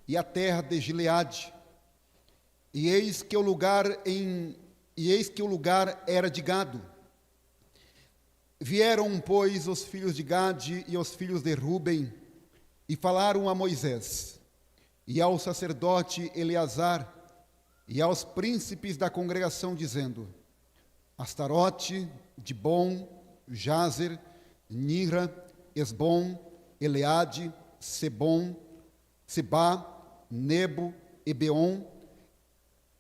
e a terra de Gileade. E eis que o lugar era de gado. Vieram, pois, os filhos de Gade e os filhos de Ruben, e falaram a Moisés, e ao sacerdote Eleazar, e aos príncipes da congregação, dizendo: Astarote, Dibom, Jazer, Nira, Esbom, Eleade, Sebom, Sebá, Nebo, Ebeon,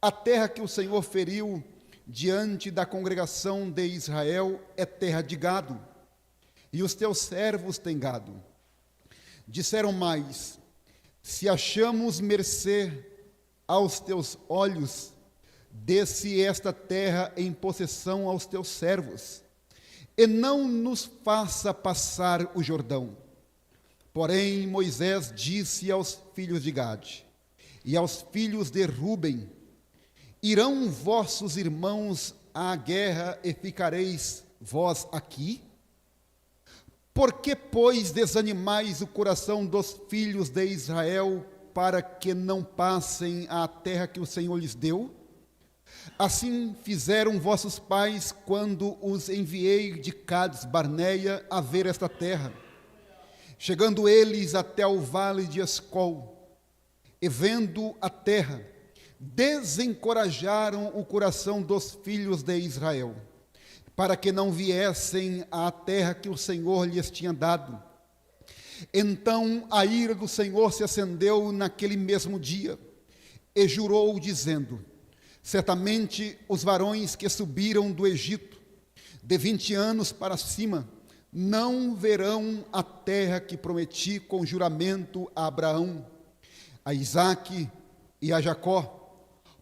a terra que o Senhor feriu diante da congregação de Israel é terra de gado, e os teus servos têm gado. Disseram mais: se achamos mercê aos teus olhos, dê-se esta terra em possessão aos teus servos, e não nos faça passar o Jordão. Porém, Moisés disse aos filhos de Gade e aos filhos de Ruben: irão vossos irmãos à guerra e ficareis vós aqui? Por que, pois, desanimais o coração dos filhos de Israel para que não passem à terra que o Senhor lhes deu? Assim fizeram vossos pais quando os enviei de Cades Barneia a ver esta terra. Chegando eles até o vale de Escol, e vendo a terra, desencorajaram o coração dos filhos de Israel, para que não viessem à terra que o Senhor lhes tinha dado. Então a ira do Senhor se acendeu naquele mesmo dia, e jurou, dizendo: certamente os varões que subiram do Egito, de 20 anos para cima, não verão a terra que prometi com juramento a Abraão, a Isaque e a Jacó,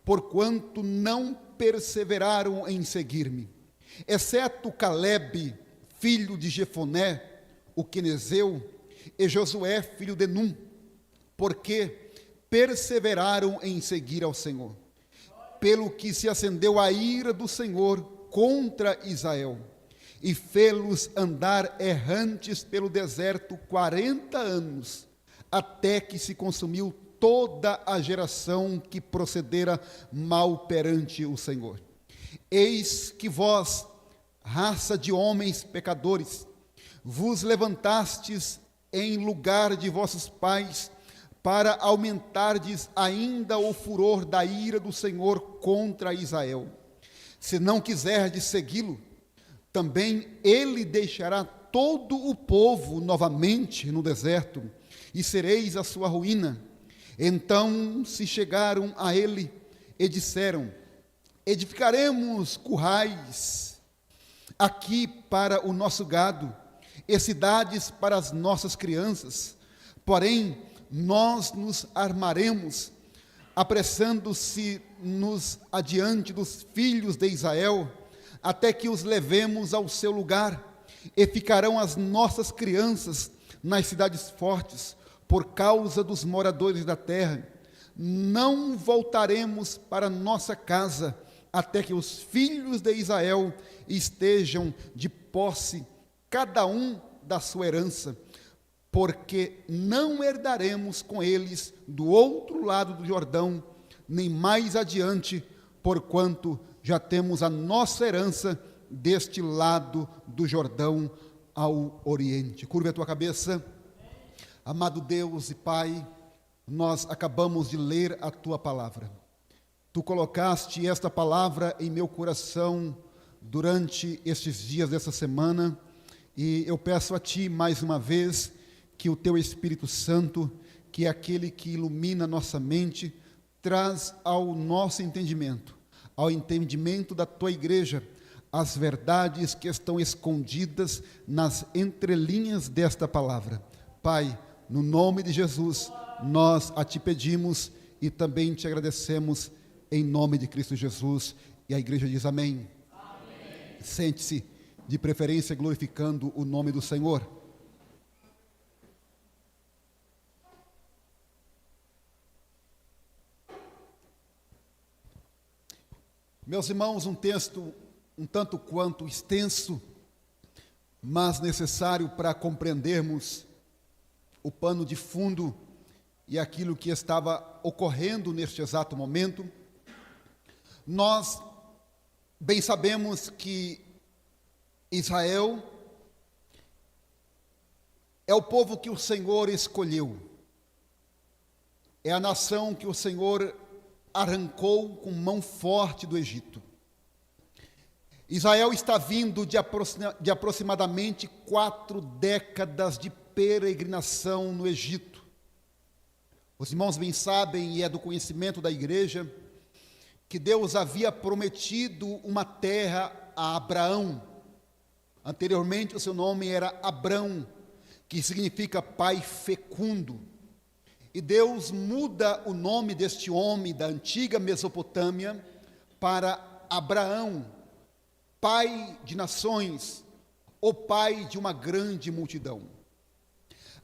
porquanto não perseveraram em seguir-me, exceto Calebe, filho de Jefoné, o quenezeu, e Josué, filho de Num, porque perseveraram em seguir ao Senhor. Pelo que se acendeu a ira do Senhor contra Israel, e fê-los andar errantes pelo deserto 40 anos, até que se consumiu toda a geração que procedera mal perante o Senhor. Eis que vós, raça de homens pecadores, vos levantastes em lugar de vossos pais, para aumentardes ainda o furor da ira do Senhor contra Israel. Se não quiserdes segui-lo, também ele deixará todo o povo novamente no deserto, e sereis a sua ruína. Então se chegaram a ele e disseram: edificaremos currais aqui para o nosso gado, e cidades para as nossas crianças. Porém, nós nos armaremos, apressando-se-nos adiante dos filhos de Israel, até que os levemos ao seu lugar, e ficarão as nossas crianças nas cidades fortes, por causa dos moradores da terra. Não voltaremos para nossa casa, até que os filhos de Israel estejam de posse, cada um da sua herança, porque não herdaremos com eles do outro lado do Jordão, nem mais adiante, porquanto já temos a nossa herança deste lado do Jordão ao oriente. Curva a tua cabeça. Amado Deus e Pai, nós acabamos de ler a tua palavra. Tu colocaste esta palavra em meu coração durante estes dias dessa semana, e eu peço a ti mais uma vez que o teu Espírito Santo, que é aquele que ilumina nossa mente, traz ao nosso entendimento, ao entendimento da tua igreja, as verdades que estão escondidas nas entrelinhas desta palavra. Pai, no nome de Jesus, nós a ti pedimos e também te agradecemos em nome de Cristo Jesus. E a igreja diz amém. Amém. Sente-se, de preferência glorificando o nome do Senhor. Meus irmãos, um texto um tanto quanto extenso, mas necessário para compreendermos o pano de fundo e aquilo que estava ocorrendo neste exato momento. Nós bem sabemos que Israel é o povo que o Senhor escolheu, é a nação que o Senhor arrancou com mão forte do Egito. Israel está vindo de aproximadamente 4 décadas de peregrinação no Egito. Os irmãos bem sabem, e é do conhecimento da igreja, que Deus havia prometido uma terra a Abraão. Anteriormente o seu nome era Abrão, que significa pai fecundo. E Deus muda o nome deste homem da antiga Mesopotâmia para Abraão, pai de nações, ou pai de uma grande multidão.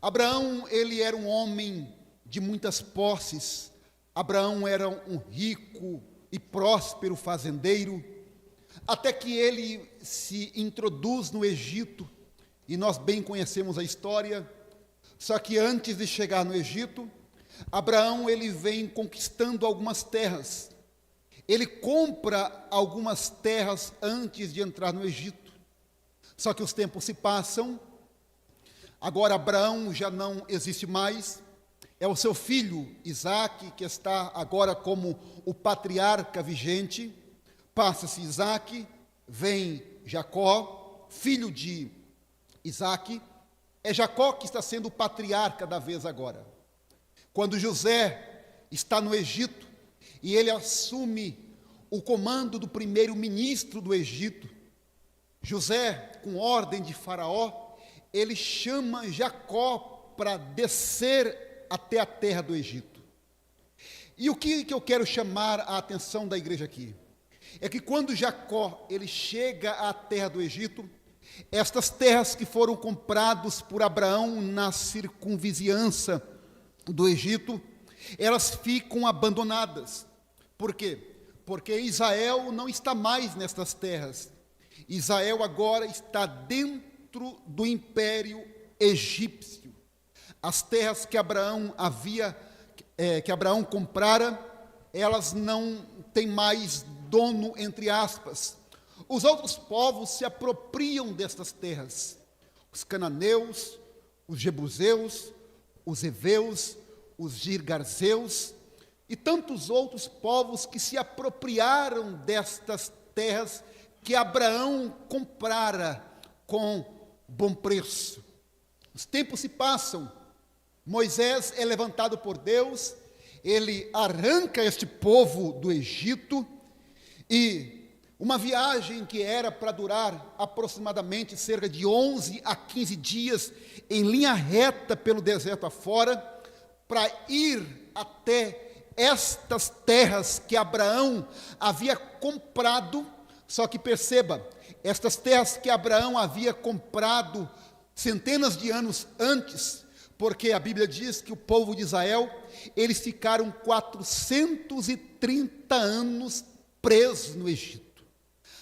Abraão, ele era um homem de muitas posses. Abraão era um rico e próspero fazendeiro, até que ele se introduz no Egito, e nós bem conhecemos a história. Só que antes de chegar no Egito, Abraão ele vem conquistando algumas terras. Ele compra algumas terras antes de entrar no Egito. Só que os tempos se passam, agora Abraão já não existe mais, é o seu filho Isaque que está agora como o patriarca vigente. Passa-se Isaque, vem Jacó, filho de Isaque. É Jacó que está sendo o patriarca da vez agora. Quando José está no Egito e ele assume o comando do primeiro-ministro do Egito, José, com ordem de Faraó, ele chama Jacó para descer até a terra do Egito. E o que eu quero chamar a atenção da igreja aqui? É que quando Jacó ele chega à terra do Egito, estas terras que foram compradas por Abraão na circunvizinhança do Egito, elas ficam abandonadas. Por quê? Porque Israel não está mais nestas terras. Israel agora está dentro do império egípcio. As terras que Abraão comprara, elas não têm mais dono, entre aspas. Os outros povos se apropriam destas terras. Os cananeus, os jebuseus, os heveus, os girgarzeus e tantos outros povos que se apropriaram destas terras que Abraão comprara com bom preço. Os tempos se passam, Moisés é levantado por Deus, ele arranca este povo do Egito, e uma viagem que era para durar aproximadamente cerca de 11 a 15 dias, em linha reta pelo deserto afora, para ir até estas terras que Abraão havia comprado. Só que perceba, estas terras que Abraão havia comprado centenas de anos antes, porque a Bíblia diz que o povo de Israel, eles ficaram 430 anos presos no Egito.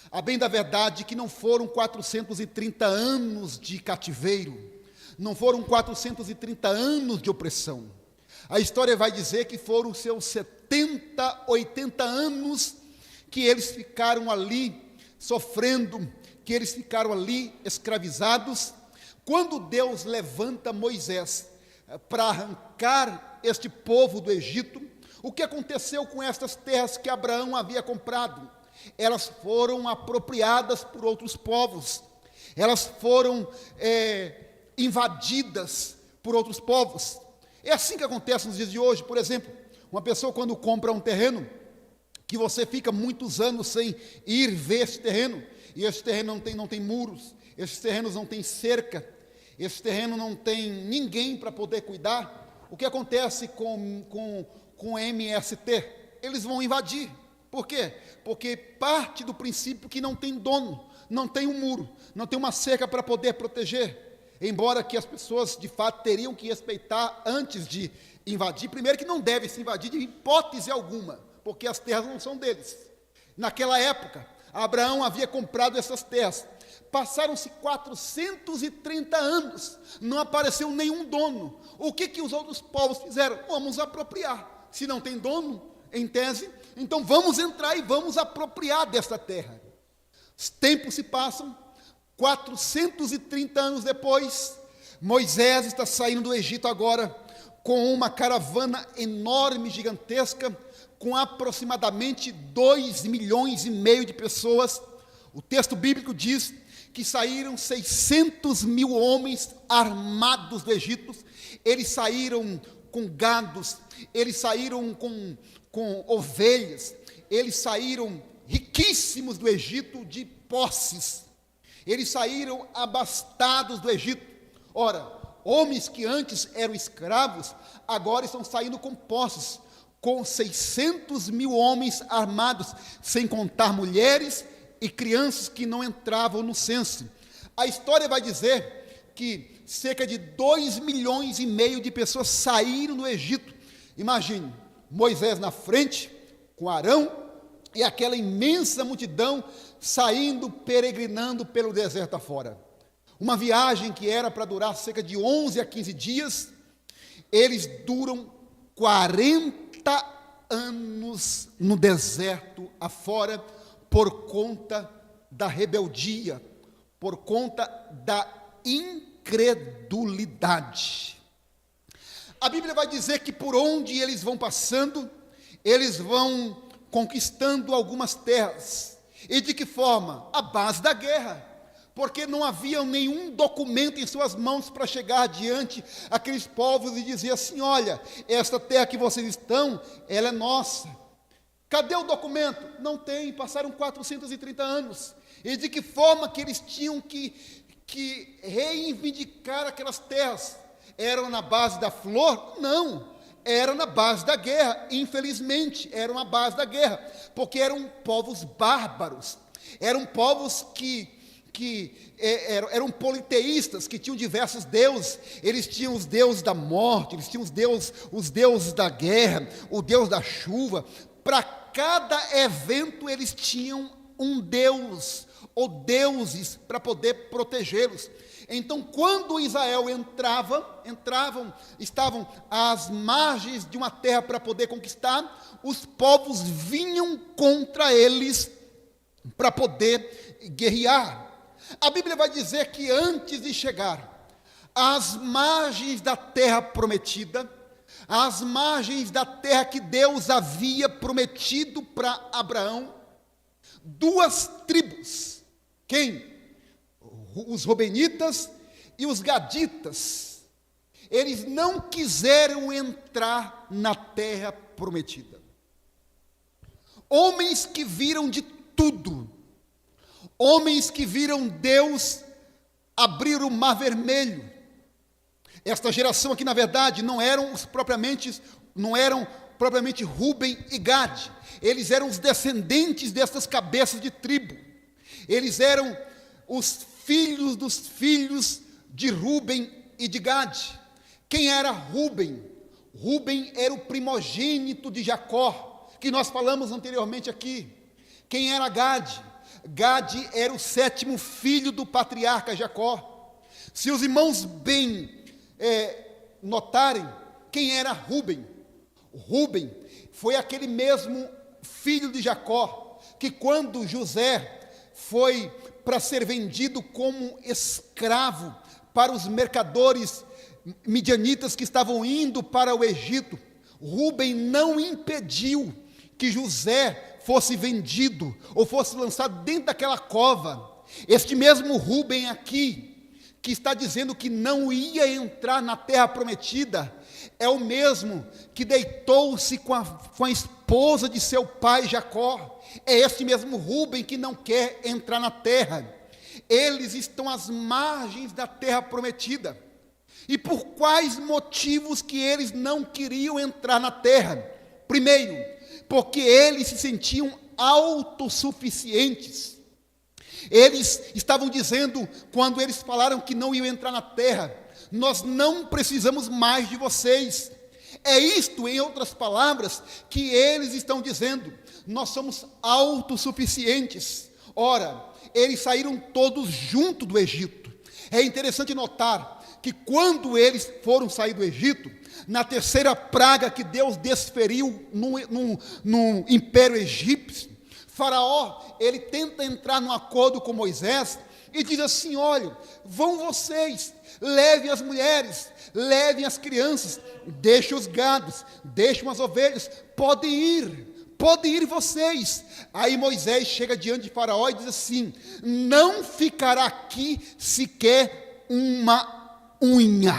A bem da verdade que não foram 430 anos de cativeiro, não foram 430 anos de opressão. A história vai dizer que foram seus 70, 80 anos que eles ficaram ali sofrendo, que eles ficaram ali escravizados. Quando Deus levanta Moisés para arrancar este povo do Egito, o que aconteceu com estas terras que Abraão havia comprado? Elas foram apropriadas por outros povos, elas foram invadidas por outros povos. É assim que acontece nos dias de hoje. Por exemplo, uma pessoa quando compra um terreno, que você fica muitos anos sem ir ver esse terreno, e esse terreno não tem muros, esses terrenos não têm cerca, esse terreno não tem ninguém para poder cuidar, o que acontece com o MST? Eles vão invadir. Por quê? Porque parte do princípio que não tem dono, não tem um muro, não tem uma cerca para poder proteger. Embora que as pessoas, de fato, teriam que respeitar antes de invadir. Primeiro que não deve se invadir de hipótese alguma, porque as terras não são deles. Naquela época, Abraão havia comprado essas terras. Passaram-se 430 anos, não apareceu nenhum dono. O que os outros povos fizeram? Vamos apropriar. Se não tem dono, em tese, então vamos entrar e vamos apropriar desta terra. Os tempos se passam, 430 anos depois, Moisés está saindo do Egito agora, com uma caravana enorme, gigantesca, com aproximadamente 2,5 milhões de pessoas. O texto bíblico diz que saíram 600 mil homens armados do Egito. Eles saíram com gados, eles saíram com ovelhas, eles saíram riquíssimos do Egito de posses, eles saíram abastados do Egito. Ora, homens que antes eram escravos, agora estão saindo com posses, com 600 mil homens armados, sem contar mulheres e crianças que não entravam no censo. A história vai dizer que cerca de 2,5 milhões de pessoas saíram do Egito. Imagine, Moisés na frente, com Arão, e aquela imensa multidão saindo, peregrinando pelo deserto afora. Uma viagem que era para durar cerca de 11 a 15 dias, eles duram 40 anos no deserto afora, por conta da rebeldia, por conta da incredulidade. A Bíblia vai dizer que por onde eles vão passando, eles vão conquistando algumas terras. E de que forma? À base da guerra. Porque não havia nenhum documento em suas mãos para chegar diante aqueles povos e dizer assim: olha, esta terra que vocês estão, ela é nossa. Cadê o documento? Não tem, passaram 430 anos. E de que forma que eles tinham que reivindicar aquelas terras? Eram na base da flor? Não, era na base da guerra. Infelizmente, eram na base da guerra, porque eram povos bárbaros, eram povos eram politeístas, que tinham diversos deuses. Eles tinham os deuses da morte, eles tinham os deuses da guerra, o deus da chuva. Para cada evento eles tinham um deus ou deuses para poder protegê-los. Então, quando Israel estavam às margens de uma terra para poder conquistar, os povos vinham contra eles para poder guerrear. A Bíblia vai dizer que antes de chegar às margens da terra prometida, às margens da terra que Deus havia prometido para Abraão, duas tribos, quem? Os Rubenitas e os Gaditas, eles não quiseram entrar na terra prometida. Homens que viram de tudo, homens que viram Deus abrir o mar vermelho. Esta geração aqui, na verdade, não eram propriamente Ruben e Gade. Eles eram os descendentes dessas cabeças de tribo. Eles eram os filhos dos filhos de Ruben e de Gade. Quem era Ruben? Ruben era o primogênito de Jacó, que nós falamos anteriormente aqui. Quem era Gade? Gade era o 7º filho do patriarca Jacó. Se os irmãos bem notarem, quem era Ruben? Ruben foi aquele mesmo filho de Jacó, que quando José foi para ser vendido como escravo para os mercadores midianitas que estavam indo para o Egito, Ruben não impediu que José fosse vendido ou fosse lançado dentro daquela cova. Este mesmo Ruben aqui, que está dizendo que não ia entrar na terra prometida, é o mesmo que deitou-se com a esposa de seu pai Jacó. É esse mesmo Ruben que não quer entrar na terra. Eles estão às margens da terra prometida. E por quais motivos que eles não queriam entrar na terra? Primeiro, porque eles se sentiam autossuficientes. Eles estavam dizendo, quando eles falaram que não iam entrar na terra: nós não precisamos mais de vocês. É isto, em outras palavras, que eles estão dizendo: nós somos autossuficientes. Ora, eles saíram todos junto do Egito. É interessante notar que quando eles foram sair do Egito, na terceira praga que Deus desferiu no Império Egípcio, Faraó, ele tenta entrar num acordo com Moisés e diz assim: olha, vão vocês, levem as mulheres, levem as crianças, deixem os gados, deixem as ovelhas, podem ir vocês. Aí Moisés chega diante de Faraó e diz assim: não ficará aqui sequer uma unha,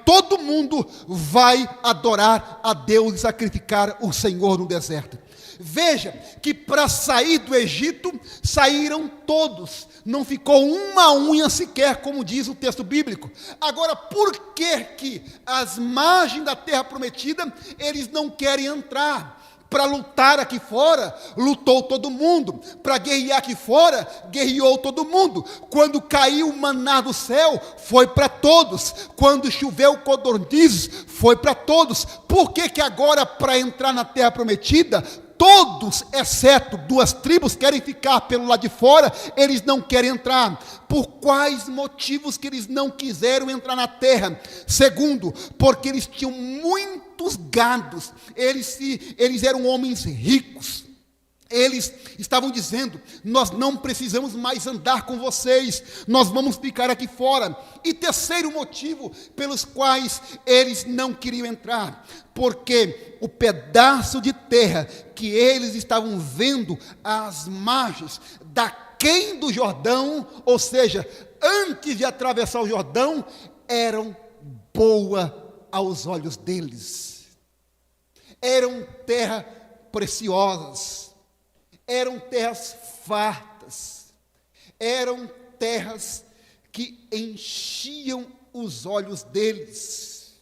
todo mundo vai adorar a Deus e sacrificar o Senhor no deserto. Veja que para sair do Egito, saíram todos, não ficou uma unha sequer, como diz o texto bíblico. Agora, por que as margens da terra prometida, eles não querem entrar? Para lutar aqui fora, lutou todo mundo. Para guerrear aqui fora, guerreou todo mundo. Quando caiu o maná do céu, foi para todos. Quando choveu codornizes, foi para todos. Por que agora, para entrar na terra prometida, todos, exceto 2 tribos, querem ficar pelo lado de fora, eles não querem entrar? Por quais motivos que eles não quiseram entrar na terra? Segundo, porque eles tinham muitos gados, eles eram homens ricos. Eles estavam dizendo: nós não precisamos mais andar com vocês, nós vamos ficar aqui fora. E terceiro motivo pelos quais eles não queriam entrar, porque o pedaço de terra que eles estavam vendo às margens daquém do Jordão, ou seja, antes de atravessar o Jordão, eram boa aos olhos deles. Eram terras preciosas, eram terras fartas, eram terras que enchiam os olhos deles.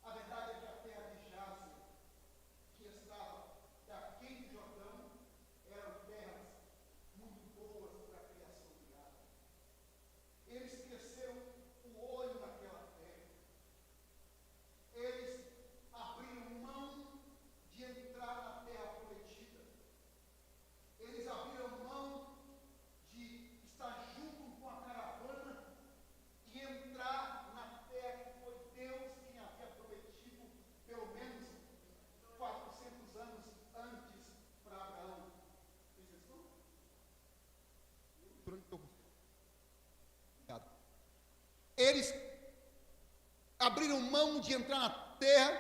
A verdade é que a terra de Jazer, que estava daquele Jordão, eram terras muito boas para a criação de gado. Eles cresceram o olho naquela terra. Eles abriram mão de entrar na terra prometida. Eles abriram mão de estar junto com a caravana e entrar na terra que foi Deus quem havia prometido, pelo menos 400 anos antes para Abraão. Eles abriram mão de entrar na terra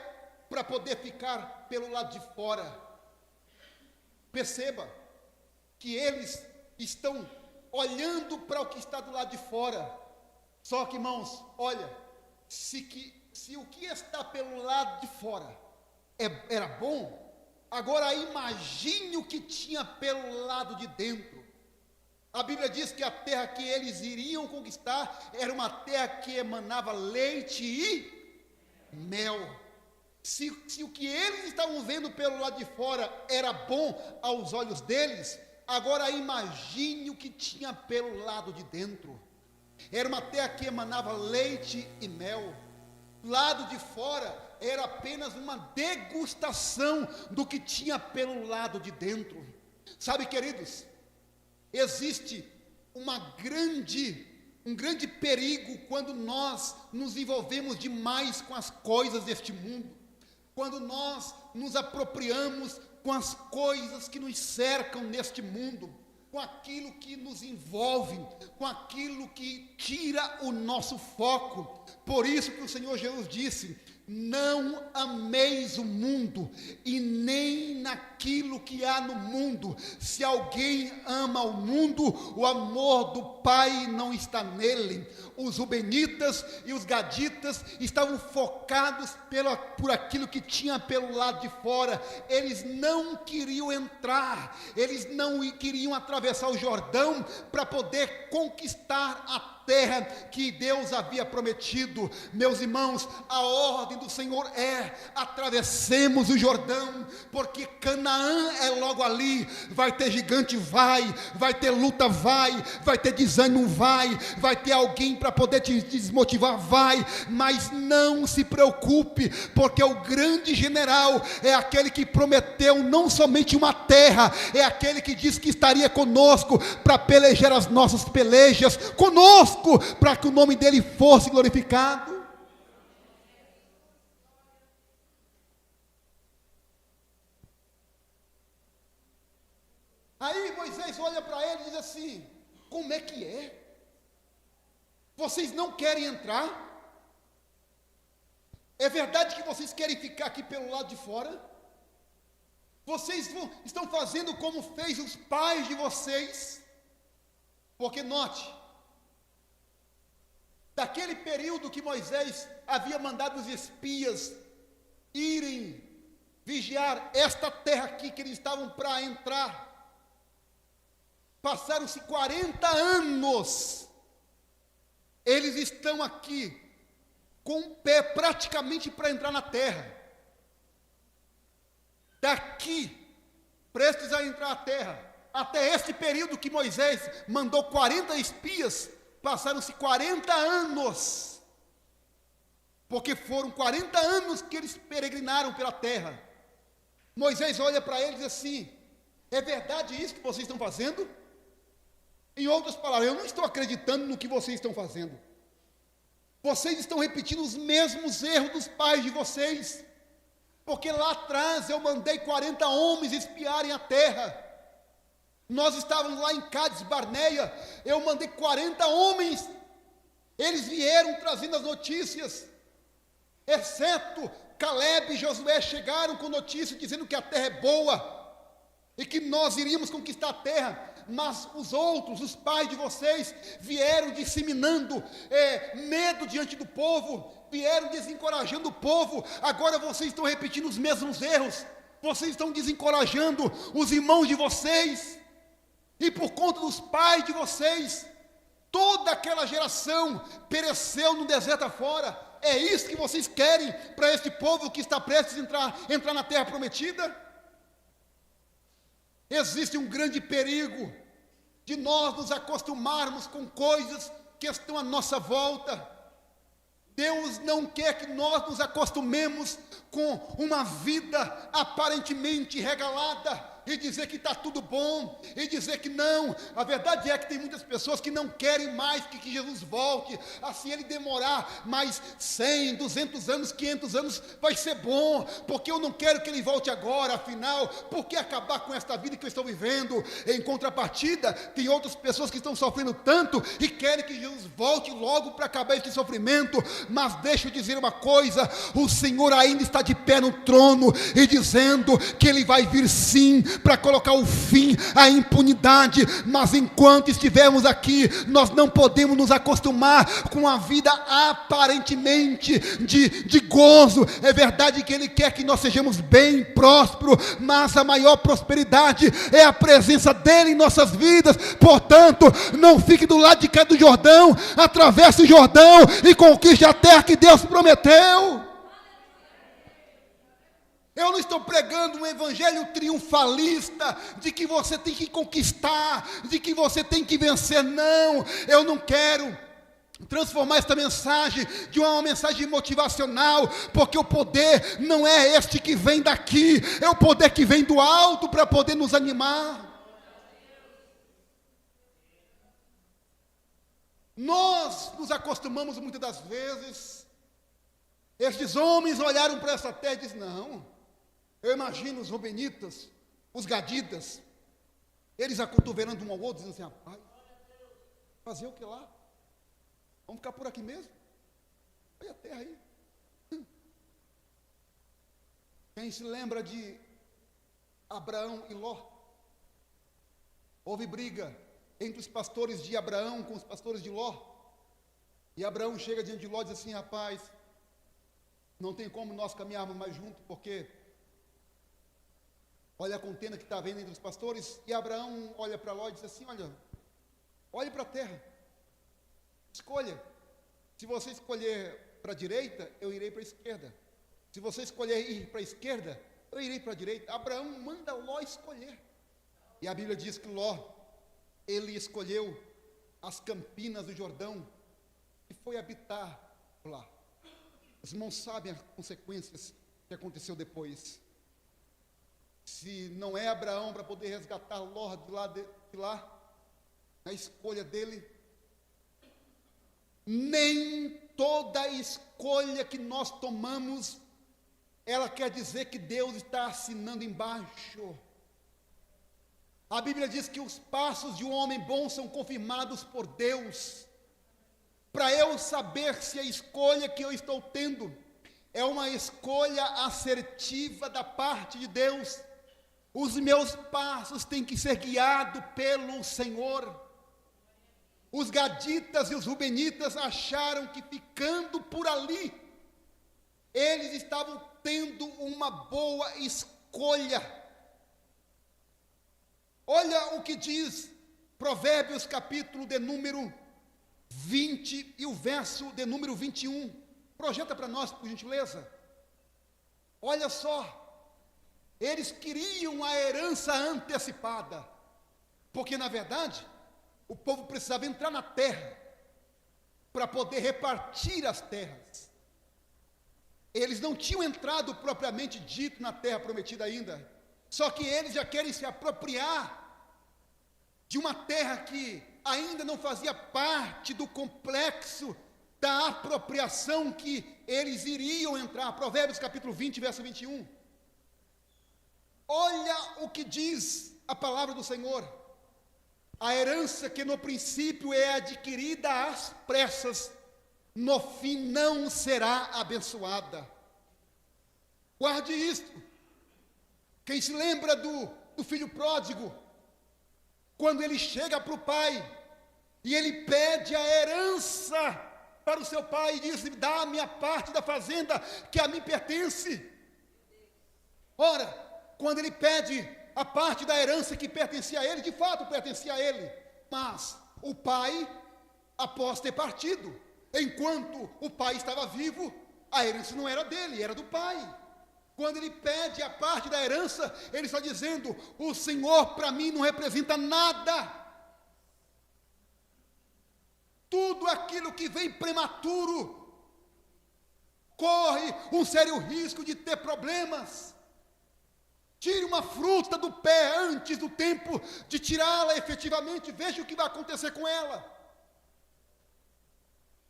para poder ficar pelo lado de fora. Perceba que eles estão olhando para o que está do lado de fora. Só que, irmãos, olha, se o que está pelo lado de fora era bom, agora imagine o que tinha pelo lado de dentro. A Bíblia diz que a terra que eles iriam conquistar era uma terra que emanava leite e mel. Se o que eles estavam vendo pelo lado de fora era bom aos olhos deles, agora imagine o que tinha pelo lado de dentro. Era uma terra que emanava leite e mel. Lado de fora era apenas uma degustação do que tinha pelo lado de dentro. Sabe, queridos, existe um grande perigo quando nós nos envolvemos demais com as coisas deste mundo, quando nós nos apropriamos com as coisas que nos cercam neste mundo, com aquilo que nos envolve, com aquilo que tira o nosso foco. Por isso que o Senhor Jesus disse: não ameis o mundo e nem naquilo que há no mundo. Se alguém ama o mundo, o amor do Pai não está nele. Os rubenitas e os gaditas estavam focados por aquilo que tinha pelo lado de fora. Eles não queriam entrar, eles não queriam atravessar o Jordão para poder conquistar a terra que Deus havia prometido. Meus irmãos, a ordem do Senhor é: atravessemos o Jordão, porque Canaã é logo ali. Vai ter gigante, vai ter luta, vai ter desânimo, vai ter alguém para poder te desmotivar, mas não se preocupe, porque o grande general é aquele que prometeu não somente uma terra, é aquele que disse que estaria conosco para pelejar as nossas pelejas, conosco, para que o nome dele fosse glorificado. Aí Moisés olha para ele e diz assim: como é que é? Vocês não querem entrar? É verdade que vocês querem ficar aqui pelo lado de fora? Vocês estão fazendo como fez os pais de vocês? Porque note, daquele período que Moisés havia mandado os espias irem vigiar esta terra aqui que eles estavam para entrar, passaram-se 40 anos, eles estão aqui com o pé praticamente para entrar na terra. Daqui, prestes a entrar na terra, até este período que Moisés mandou 40 espias, passaram-se 40 anos, porque foram 40 anos que eles peregrinaram pela terra. Moisés olha para eles e diz assim: é verdade isso que vocês estão fazendo? Em outras palavras, eu não estou acreditando no que vocês estão fazendo. Vocês estão repetindo os mesmos erros dos pais de vocês, porque lá atrás eu mandei 40 homens espiarem a terra. Nós estávamos lá em Cádiz Barneia, eu mandei 40 homens, eles vieram trazendo as notícias, exceto Caleb e Josué chegaram com notícia dizendo que a terra é boa, e que nós iríamos conquistar a terra, mas os outros, os pais de vocês, vieram disseminando medo diante do povo, vieram desencorajando o povo. Agora vocês estão repetindo os mesmos erros, vocês estão desencorajando os irmãos de vocês, e por conta dos pais de vocês, toda aquela geração pereceu no deserto afora. É isso que vocês querem para este povo que está prestes a entrar na terra prometida? Existe um grande perigo de nós nos acostumarmos com coisas que estão à nossa volta. Deus não quer que nós nos acostumemos com uma vida aparentemente regalada, e dizer que está tudo bom, e dizer que não. A verdade é que tem muitas pessoas que não querem mais que Jesus volte. Assim ele demorar mais 100, 200 anos, 500 anos, vai ser bom, porque eu não quero que ele volte agora. Afinal, por que acabar com esta vida que eu estou vivendo? Em contrapartida, tem outras pessoas que estão sofrendo tanto e querem que Jesus volte logo para acabar esse sofrimento. Mas deixa eu dizer uma coisa: o Senhor ainda está de pé no trono e dizendo que ele vai vir sim para colocar o fim à impunidade. Mas enquanto estivermos aqui, nós não podemos nos acostumar com a vida aparentemente de gozo. É verdade que ele quer que nós sejamos bem, prósperos, mas a maior prosperidade é a presença dele em nossas vidas. Portanto, não fique do lado de cá do Jordão, atravesse o Jordão e conquiste a terra que Deus prometeu. Eu não estou pregando um evangelho triunfalista, de que você tem que conquistar, de que você tem que vencer. Não, eu não quero transformar esta mensagem de uma mensagem motivacional, porque o poder não é este que vem daqui, é o poder que vem do alto para poder nos animar. Nós nos acostumamos muitas das vezes. Estes homens olharam para essa terra e disseram: não. Eu imagino os rubenitas, os gaditas, eles acotovelando um ao outro, dizendo assim: rapaz, fazer o que lá? Vamos ficar por aqui mesmo? Olha a terra aí. Quem se lembra de Abraão e Ló? Houve briga entre os pastores de Abraão com os pastores de Ló. E Abraão chega diante de Ló e diz assim: rapaz, não tem como nós caminharmos mais juntos, porque olha a contenda que está havendo entre os pastores. E Abraão olha para Ló e diz assim: olha para a terra. Escolha. Se você escolher para a direita, eu irei para a esquerda. Se você escolher ir para a esquerda, eu irei para a direita. Abraão manda Ló escolher. E a Bíblia diz que Ló, ele escolheu as campinas do Jordão e foi habitar lá. Os irmãos sabem as consequências que aconteceu depois. Se não é Abraão para poder resgatar Ló de lá, na escolha dele, nem toda escolha que nós tomamos, ela quer dizer que Deus está assinando embaixo. A Bíblia diz que os passos de um homem bom são confirmados por Deus. Para eu saber se a escolha que eu estou tendo é uma escolha assertiva da parte de Deus, os meus passos têm que ser guiados pelo Senhor. Os gaditas e os rubenitas acharam que ficando por ali, eles estavam tendo uma boa escolha. Olha o que diz Provérbios capítulo de número 20 e o verso de número 21. Projeta para nós, por gentileza. Olha só. Eles queriam a herança antecipada, porque na verdade, o povo precisava entrar na terra, para poder repartir as terras. Eles não tinham entrado propriamente dito na terra prometida ainda, só que eles já querem se apropriar de uma terra que ainda não fazia parte do complexo da apropriação que eles iriam entrar. Provérbios capítulo 20, verso 21. Olha o que diz a palavra do Senhor. A herança que no princípio é adquirida às pressas, no fim não será abençoada. Guarde isto. Quem se lembra do filho pródigo, quando ele chega para o pai, e ele pede a herança para o seu pai, e diz: dá a minha parte da fazenda, que a mim pertence. Ora, quando ele pede a parte da herança que pertencia a ele, de fato pertencia a ele, mas o pai, após ter partido, enquanto o pai estava vivo, a herança não era dele, era do pai. Quando ele pede a parte da herança, ele está dizendo: o Senhor para mim não representa nada. Tudo aquilo que vem prematuro corre um sério risco de ter problemas. Tire uma fruta do pé antes do tempo de tirá-la efetivamente, veja o que vai acontecer com ela.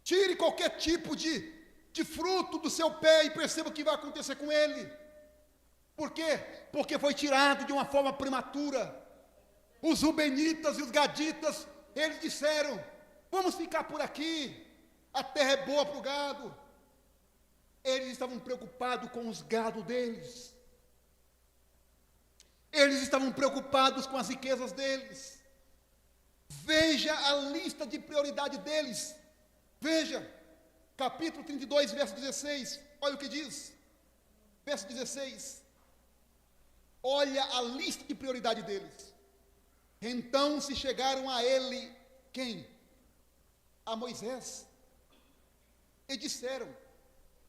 Tire qualquer tipo de fruto do seu pé e perceba o que vai acontecer com ele. Por quê? Porque foi tirado de uma forma prematura. Os rubenitas e os gaditas, eles disseram: vamos ficar por aqui, a terra é boa para o gado. Eles estavam preocupados com os gados deles. Eles estavam preocupados com as riquezas deles. Veja a lista de prioridade deles. Veja, capítulo 32, verso 16. Olha o que diz. Verso 16. Olha a lista de prioridade deles. Então se chegaram a ele, quem? A Moisés. E disseram: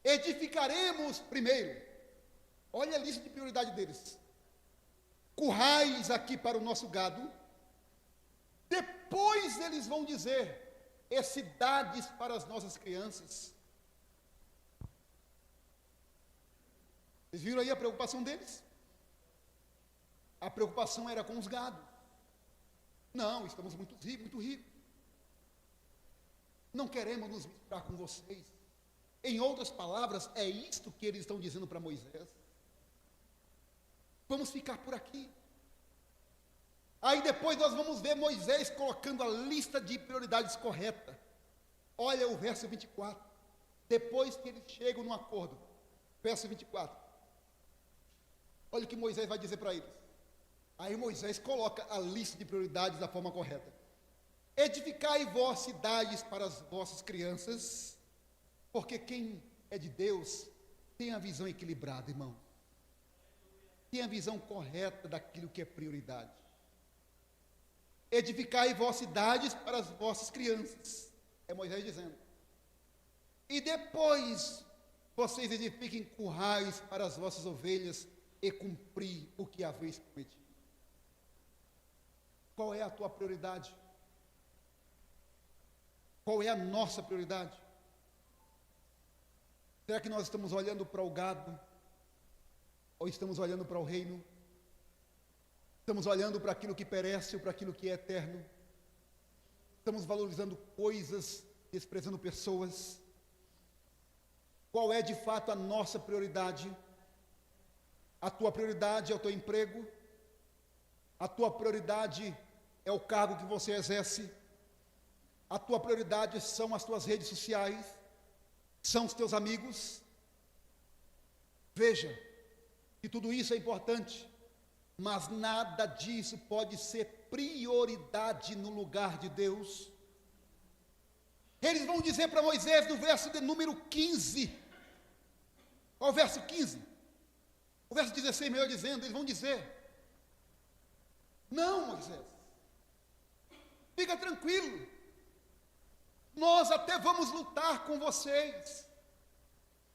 edificaremos primeiro. Olha a lista de prioridade deles. Currais aqui para o nosso gado. Depois eles vão dizer: e cidades para as nossas crianças. Vocês viram aí a preocupação deles? A preocupação era com os gados. Não, estamos muito ricos. Não queremos nos misturar com vocês. Em outras palavras, é isto que eles estão dizendo para Moisés. Vamos ficar por aqui. Aí depois nós vamos ver Moisés colocando a lista de prioridades correta. Olha o verso 24. Depois que eles chegam num acordo. Verso 24. Olha o que Moisés vai dizer para eles. Aí Moisés coloca a lista de prioridades da forma correta. Edificai vós cidades para as vossas crianças, porque quem é de Deus tem a visão equilibrada, irmão. Tem a visão correta daquilo que é prioridade. Edificai vós cidades para as vossas crianças. É Moisés dizendo: e depois vocês edifiquem currais para as vossas ovelhas e cumprir o que haveis prometido. Qual é a tua prioridade? Qual é a nossa prioridade? Será que nós estamos olhando para o gado? Ou estamos olhando para o reino? Estamos olhando para aquilo que perece ou para aquilo que é eterno? Estamos valorizando coisas, desprezando pessoas? Qual é de fato a nossa prioridade? A tua prioridade é o teu emprego? A tua prioridade é o cargo que você exerce? A tua prioridade são as tuas redes sociais? São os teus amigos? Veja que tudo isso é importante, mas nada disso pode ser prioridade no lugar de Deus. Eles vão dizer para Moisés no verso de número 15, qual o verso 15? O verso 16, melhor dizendo, eles vão dizer: não, Moisés, fica tranquilo, nós até vamos lutar com vocês,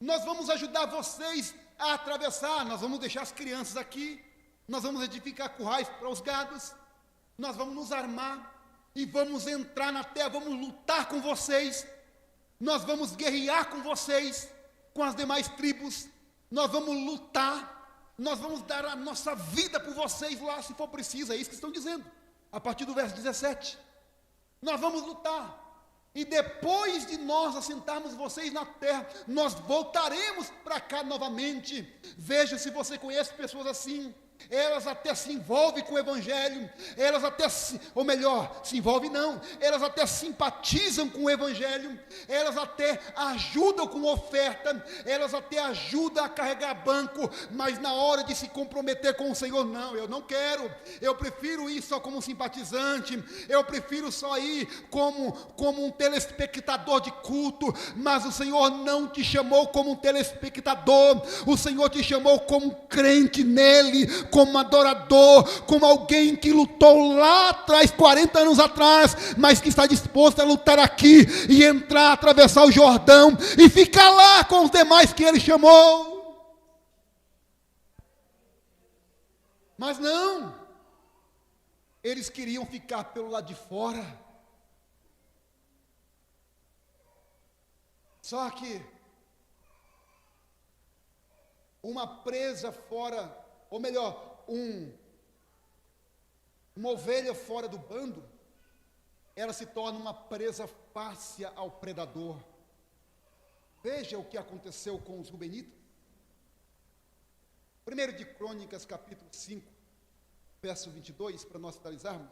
nós vamos ajudar vocês a atravessar, nós vamos deixar as crianças aqui, nós vamos edificar currais para os gados, nós vamos nos armar e vamos entrar na terra, vamos lutar com vocês, nós vamos guerrear com vocês, com as demais tribos, nós vamos lutar, nós vamos dar a nossa vida por vocês lá, se for preciso. É isso que estão dizendo, a partir do verso 17, nós vamos lutar, e depois de nós assentarmos vocês na terra, nós voltaremos para cá novamente. Veja se você conhece pessoas assim. Elas até se envolvem com o Evangelho, elas até ou melhor, se envolvem não, elas até simpatizam com o Evangelho, elas até ajudam com oferta, elas até ajudam a carregar banco, mas na hora de se comprometer com o Senhor, não, eu não quero, eu prefiro ir só como um simpatizante, eu prefiro só ir como um telespectador de culto. Mas o Senhor não te chamou como um telespectador, o Senhor te chamou como crente nele, como adorador, como alguém que lutou lá atrás, 40 anos atrás, mas que está disposto a lutar aqui e entrar, atravessar o Jordão e ficar lá com os demais que ele chamou. Mas não, eles queriam ficar pelo lado de fora. Só que uma presa fora, ou melhor, uma ovelha fora do bando, ela se torna uma presa fácil ao predador. Veja o que aconteceu com os rubenitas. 1 de Crônicas, capítulo 5, verso 22, para nós finalizarmos.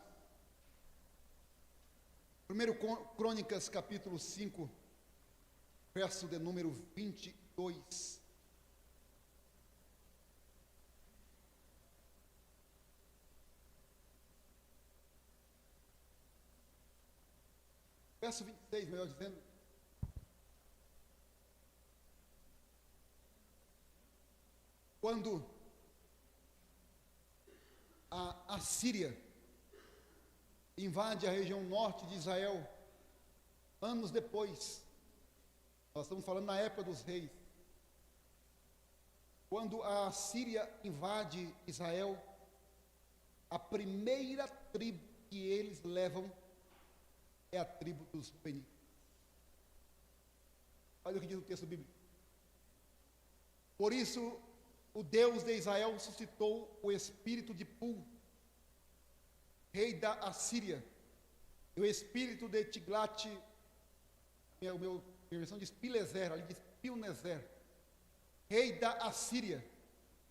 1 Crônicas, capítulo 5, verso de número 22. Verso 26, melhor dizendo. Quando a Síria invade a região norte de Israel, anos depois, nós estamos falando na época dos reis, quando a Síria invade Israel, a primeira tribo que eles levam é a tribo dos rubenitas. Olha o que diz o texto bíblico. Por isso, o Deus de Israel suscitou o espírito de Pul, rei da Assíria, e o espírito de Tiglat, minha versão diz Pileser, ali diz Pilneser, rei da Assíria,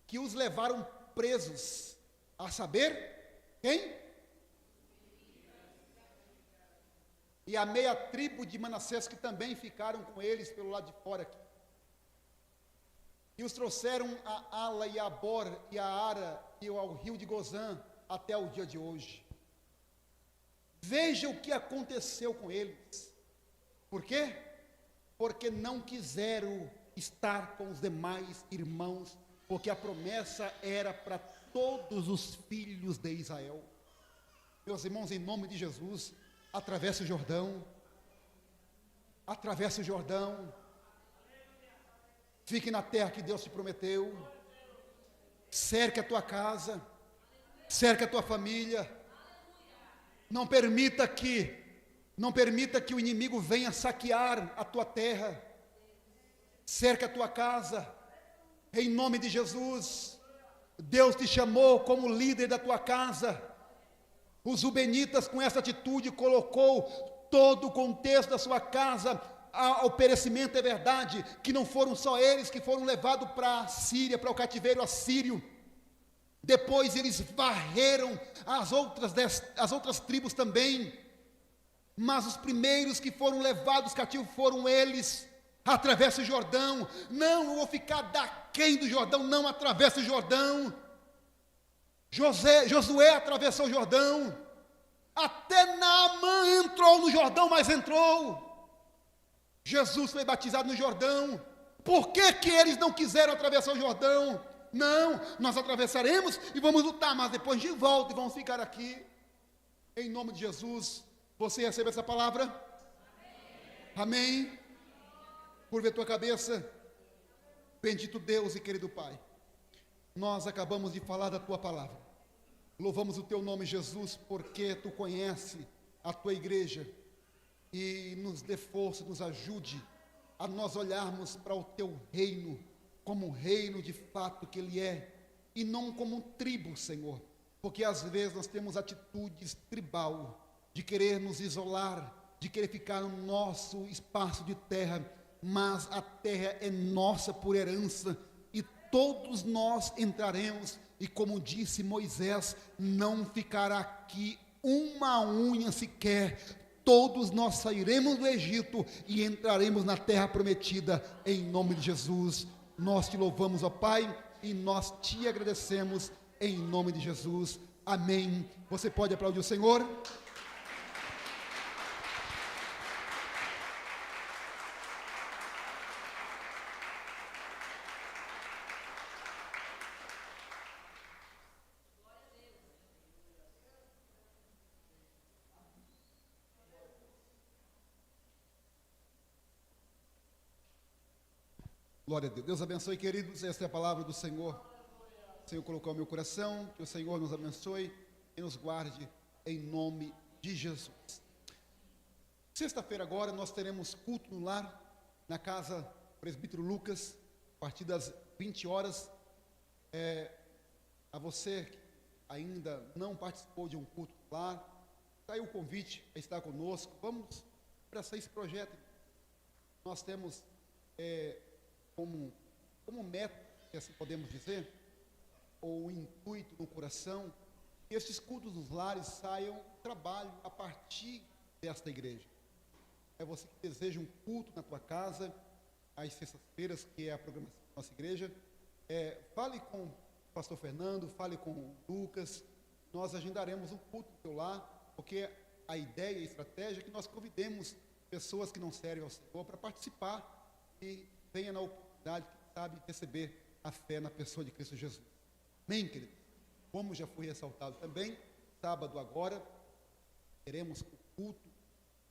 que os levaram presos, a saber, quem? E a meia tribo de Manassés, que também ficaram com eles pelo lado de fora aqui. E os trouxeram a Ala e a Bor e a Ara e ao rio de Gozã até o dia de hoje. Veja o que aconteceu com eles. Por quê? Porque não quiseram estar com os demais irmãos, porque a promessa era para todos os filhos de Israel. Meus irmãos, em nome de Jesus, atravesse o Jordão, atravesse o Jordão, fique na terra que Deus te prometeu, cerque a tua casa, cerque a tua família, não permita que o inimigo venha saquear a tua terra, cerque a tua casa, em nome de Jesus. Deus te chamou como líder da tua casa. Os Rubenitas, com essa atitude, colocou todo o contexto da sua casa ao perecimento. É verdade que não foram só eles que foram levados para a Síria, para o cativeiro assírio. Depois eles varreram as outras tribos também. Mas os primeiros que foram levados cativos foram eles. Atravessa o Jordão. Não, eu vou ficar daquém do Jordão. Não, atravessa o Jordão. Josué atravessou o Jordão. Até Naamã entrou no Jordão, mas entrou. Jesus foi batizado no Jordão. Por que que eles não quiseram atravessar o Jordão? Não, nós atravessaremos e vamos lutar, mas depois de volta e vamos ficar aqui. Em nome de Jesus, você recebe essa palavra? Amém? Amém. Curva a tua cabeça. Bendito Deus e querido Pai, nós acabamos de falar da tua palavra. Louvamos o teu nome, Jesus, porque tu conhece a tua igreja e nos dê força, nos ajude a nós olharmos para o teu reino como um reino de fato que ele é, e não como um tribo, Senhor, porque às vezes nós temos atitudes tribal, de querer nos isolar, de querer ficar no nosso espaço de terra, mas a terra é nossa por herança, e todos nós entraremos, e como disse Moisés, não ficará aqui uma unha sequer, todos nós sairemos do Egito e entraremos na terra prometida, em nome de Jesus. Nós te louvamos, ó Pai, e nós te agradecemos, em nome de Jesus, amém. Você pode aplaudir o Senhor? Glória a Deus. Deus abençoe, queridos. Esta é a palavra do Senhor. O Senhor colocou no meu coração. Que o Senhor nos abençoe e nos guarde em nome de Jesus. Sexta-feira agora nós teremos culto no lar, na casa do presbítero Lucas, a partir das 20 horas. A você que ainda não participou de um culto no lar, está aí o convite a estar conosco. Vamos abraçar esse projeto. Nós temos como método, se assim podemos dizer, ou intuito no coração, que estes cultos dos lares saiam trabalho a partir desta igreja. É você que deseja um culto na tua casa, às sextas-feiras, que é a programação da nossa igreja, fale com o pastor Fernando, fale com o Lucas, nós agendaremos um culto no teu lar, porque a ideia e a estratégia é que nós convidemos pessoas que não servem ao Senhor para participar e venha na oportunidade, que sabe, receber a fé na pessoa de Cristo Jesus. Amém, querido? Como já foi ressaltado também, sábado agora, teremos o culto,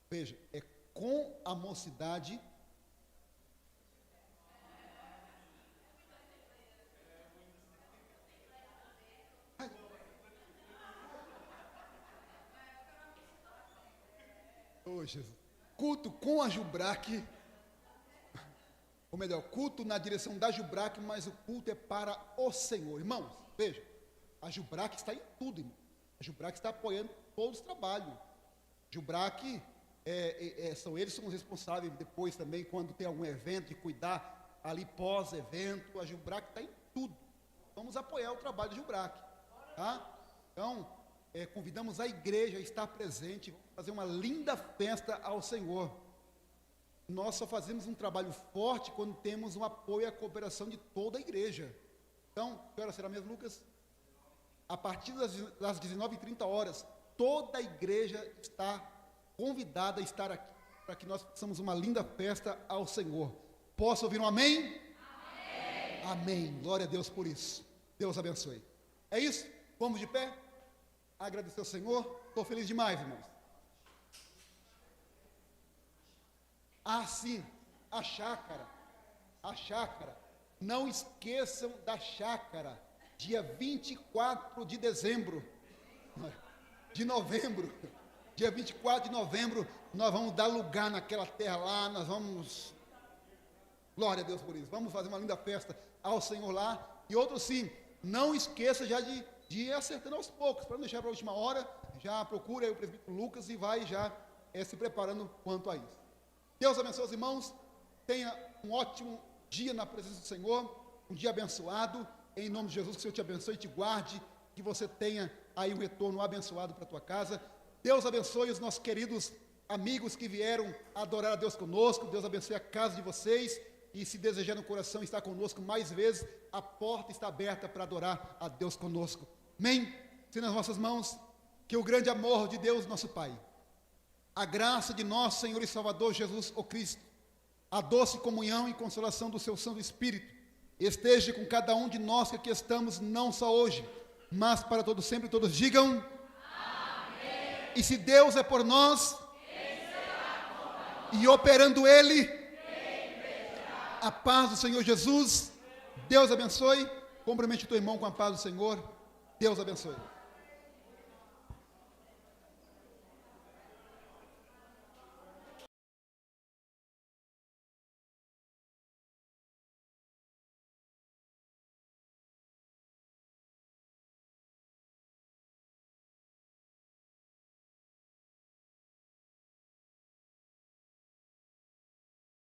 veja, é com a mocidade. Oh, Jesus. Culto com a Jubrac, ou melhor, culto na direção da Jubrac, mas o culto é para o Senhor. Irmãos, veja, a Jubrac está em tudo, irmão. A Jubrac está apoiando todos os trabalhos. Jubrac, eles são os responsáveis depois também, quando tem algum evento, de cuidar ali pós-evento. A Jubrac está em tudo. Vamos apoiar o trabalho da Jubrac, tá? Então, convidamos a igreja a estar presente, vamos fazer uma linda festa ao Senhor. Nós só fazemos um trabalho forte quando temos um apoio e a cooperação de toda a igreja. Então, que hora será mesmo, Lucas? A partir das 19h30, toda a igreja está convidada a estar aqui, para que nós façamos uma linda festa ao Senhor. Posso ouvir um amém? Amém. Amém. Glória a Deus por isso. Deus abençoe. É isso? Vamos de pé? Agradecer ao Senhor. Estou feliz demais, irmãos. Ah, sim, a chácara. A chácara. Não esqueçam da chácara. Dia 24 de dezembro. De novembro. Dia 24 de novembro, nós vamos dar lugar naquela terra lá. Nós vamos... Glória a Deus por isso. Vamos fazer uma linda festa ao Senhor lá. E outro sim, não esqueça já de ir acertando aos poucos, para não deixar para a última hora. Já procura aí o presbítero Lucas e vai já se preparando quanto a isso. Deus abençoe os irmãos. Tenha um ótimo dia na presença do Senhor. Um dia abençoado. Em nome de Jesus, que o Senhor te abençoe e te guarde. Que você tenha aí um retorno abençoado para a tua casa. Deus abençoe os nossos queridos amigos que vieram adorar a Deus conosco. Deus abençoe a casa de vocês. E se desejar no coração estar conosco mais vezes, a porta está aberta para adorar a Deus conosco. Amém? Se nas nossas mãos, que o grande amor de Deus, nosso Pai, a graça de nosso Senhor e Salvador Jesus, o Cristo, a doce comunhão e consolação do seu Santo Espírito, esteja com cada um de nós que aqui estamos, não só hoje, mas para todos sempre, todos digam amém. E se Deus é por nós, e operando Ele, a paz do Senhor Jesus, Deus abençoe. Cumprimente o teu irmão com a paz do Senhor. Deus abençoe.